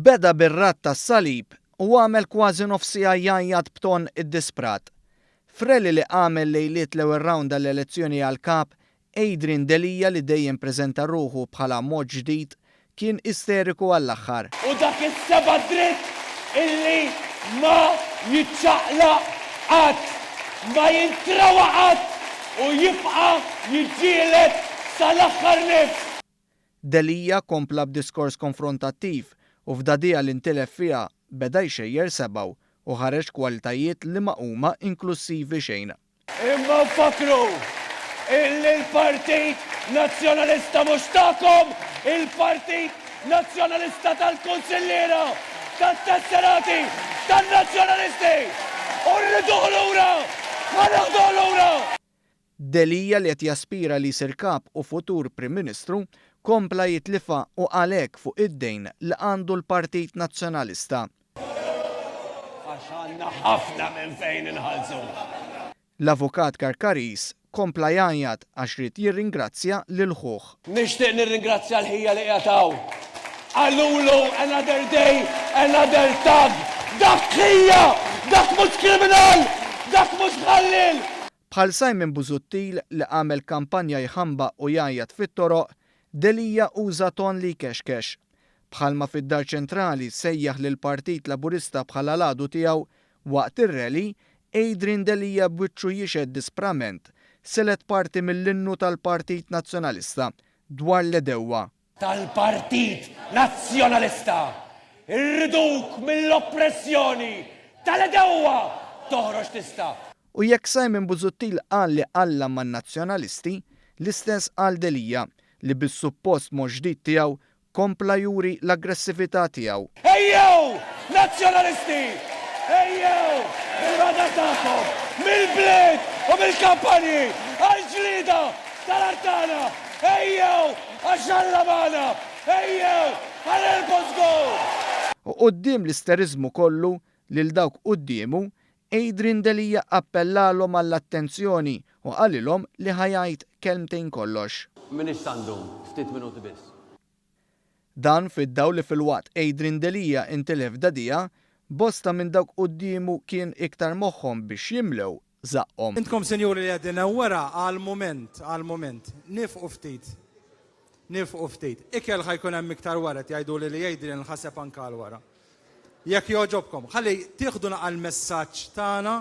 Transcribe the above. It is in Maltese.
Beda bir-rat tas-salib u għamel kważi nofsija jgħajjad b'ton id-disprat. Frelli li għamel lejliet l-ewwel rawn tal-elezzjoni għall-kap, Adrian Delija li dejjem preżenta ruħu bħala mod ġdid kien isteriku għall-aħħar. U dak is-seba' dritt illi ma jiċċaqlaq qatt, ma jintrawa qatt u jibqa' jiġġieled sal-aħħar nifs. Delija kompla b'diskors konfrontattiv u f'dadija li ntilef fiha beda jxejjer sebaw u ħareġ kwalitajiet li ma huma inklusivi xejn. Imma fakru il-Partit Nazzjonalista mhux tagħkom, il-Partit Nazzjonalista tal-Kunsilliera, tat-Tesserati, tan-Nazzjonalisti! U rriduh lura! Ħanaħduh lura! Delija li qed jaspira li jsir kap u futur Prim Ministru kompla jitlifa u għalhekk fuq id-dejn li għandu l-Partit Nazzjonalista. Għax għandna ħafna minn fejn inħallsu. L-avukat Karkaris kompla jgħajjad għax rid jirringrazzja lil ħuħ. Nixtieq nirringrazzja l-ħija li qiegħu. Għallulu another day, another tag. Dak hija, dak mhux kriminal, dak mhux ħallil. Bħal Simon Busuttil li għamel kampanja jħamba u jgħajjad fit-toroq, Delija uża ton li kexkex. Bħalma fid-Dar Ċentrali sejjaħ lil Partit Laburista bħala l-għadu tiegħu waqt ir-rally, Adrian Delija b'wiċċu jixed disprament selet parti mill-innu tal-Partit Nazzjonalista dwar l-edewwa. Tal-Partit Nazzjonalista! Irriduk mill-oppressjoni tal-edewwa toħroġ tista'. U jekk Simon Busuttil qal li alla man-nazzjonalisti, l-istess qal Delija li bis-suppost mod ġdid tiegħu kompla juri l-aggressività tiegħu. Ejjew, nazzjonalisti! Ejjew, bil-bada tagħkom, mill-bliet u mill-kampanji, għall-ġlieda tal-Artana! Ejjew, għax-Alla magħna! Ejjew, għall-Elbosgur! U quddiem l-isterizmu kollu lil dawk qudiemu, Adrian Delija appellalhom għall-attenzjoni u qalilhom li ħajajt kelmtejn kollox. Minix sandum, ftit minuti biss. Dan fid-daw li fil-waqt Adrian Delija intilef dadija, bosta minn dawk qudiemu kien iktar moħħhom biex jimlew żaqhom. Intkom senjuri li għedina wara għal-moment, nifqu ftit. Ikel ħajkun hemm iktar wara jgħidu li Adrian ħaseb anke għal wara. Jekk joġobkom, ħalli tieħdu naqal messaġġ tagħna